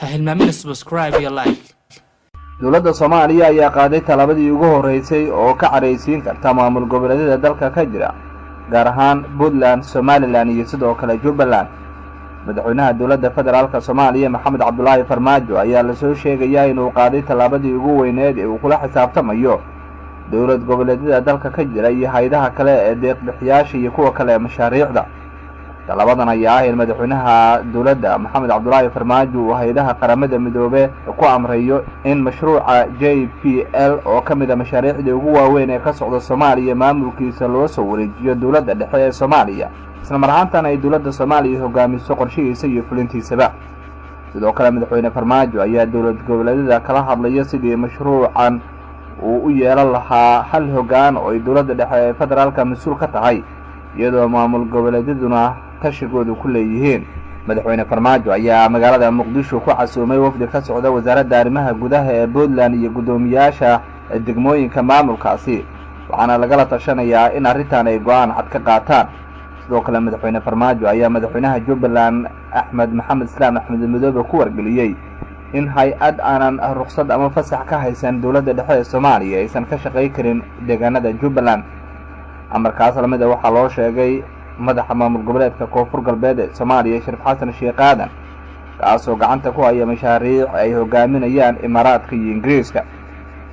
ha hilmaamin subscribe iyo like. dowladda Soomaaliya ayaa qaaday talabadii ugu horeysay oo ka careysiin karta maamul goboleedyada dalka ka jira gaar ahaan Puntland, Somaliland iyo sidoo kale Jubbaland. madaxweynaha dowladda federaalka Soomaaliya Maxamed Cabdullaahi Farmaajo ayaa la soo sheegay inuu qaaday talabadii ugu weyneed ee uu kula xisaabtamayo dowlad goboleedyada dalka ka jira iyo hay'adaha kale ee deeq-bixiyaasha iyo kuwa kale mashaariicda. talabadan ayaa ah in madaxweynaha dowladda Maxamed Cabdullaahi Farmaajo uu hay'adaha qaramada midoobay ku amrayo in mashruuca JPL oo kamid ah mashaariicda ugu waaweyn ee ka socda Soomaaliya maamulkiisa loo soo wareejiyo dowladda dhexe ee Soomaaliya, isla mar ahaantaana ay dowladda Soomaaliya hogaamiso qorshihiisa iyo fulintiisaba. sidoo kale madaxweyne Farmaajo ayaa dowlad goboleedyada kala hadlaya sidii mashruucan uu u yeelan lahaa hal hoggaan oo ay dowladda dhexe ee federaalka mas'uul ka tahay, iyadoo maamul goboleedyaduna tashigoodu ku leeyihiin. madaxweyne Farmaajo ayaa magaalada Muqdisho ku casuumay wafdi ka socda wasaaradda arrimaha gudaha ee Puntland iyo gudoomiyaasha degmooyinka maamulkaasi, waxaana lagala tashanayaa in arrintan ay go'aan cad ka qaataan. sidoo kale madaxweyne Farmaajo ayaa madaxweynaha Jubbaland Axmed Maxamed Islaam Axmed Madoobe ku wargeliyay in hay'ad aanan ruqsad ama fasax ka haysan dowladda dhexe ee Soomaaliya aysan ka shaqayn karin deegaanada Jubbaland. amarkaas lamida waxaa loo sheegay madaxa maamul goboleedka Koonfur Galbeed ee Soomaaliya Shariif Xasan Sheekh Aadan, kaasoo gacanta ku haya mashaariic ay hogaaminayaan Imaaraadka iyo Ingiriiska.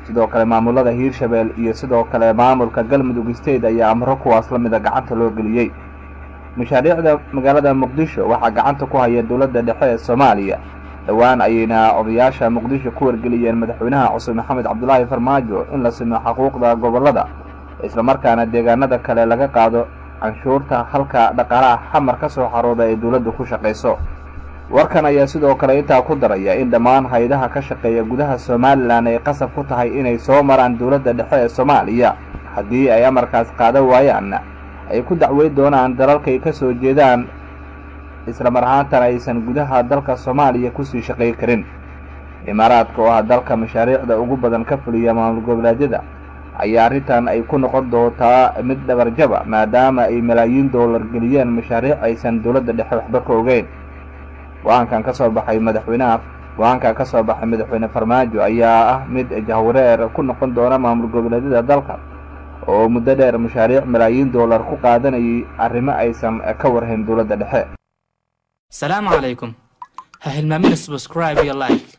sidoo kale maamulada Hiirshabelle iyo sidoo kale maamulka Galmudug State ayaa amro kuwaas lamida gacanta loo geliyay. mashaariicda magaalada Muqdisho waxaa gacanta ku haya dowladda dhexe ee Soomaaliya. dhawaan ayayna odayaasha Muqdisho ku wargeliyeen madaxweynaha cusub Maxamed Cabdullaahi Farmaajo in la simo xuquuqda gobolada, isla markaana deegaanada kale laga qaado canshuurta halka dhaqaalaha xamar ka soo xarooda ay dowladdu ku shaqeyso. warkan ayaa sidoo kale intaa ku daraya in dhammaan hay'adaha ka shaqeeya gudaha Somaliland ay qasab ku tahay inay soo maraan dowladda dhexe ee Soomaaliya. haddii ay amarkaas qaadan waayaan ay ku dacweyn doonaan dalalka ay ka soo jeedaan, isla mar ahaantan aysan gudaha dalka Soomaaliya ku sii shaqayn karin. Imaaraadka oo ah dalka mashaariicda ugu badan ka fuliya maamul goboleedyada ayaa arrintan ay ku noqon doontaa mid dhabarjaba maadaama ay malaayiin dollar geliyeen mashaariic aysan dowladda dhexe waxba ka ogeyn. go'aankan ka soo baxay madaxweyne Farmaajo ayaa ah mid jahwareer ku noqon doona maamul goboleedyada dalka oo muddo dheer mashaariic malaayiin dollar ku qaadanayay arrimo aysan ka warhayn dowladda dhexe. Salaamu calaykum. ha hilmaamin subscribe iyo like.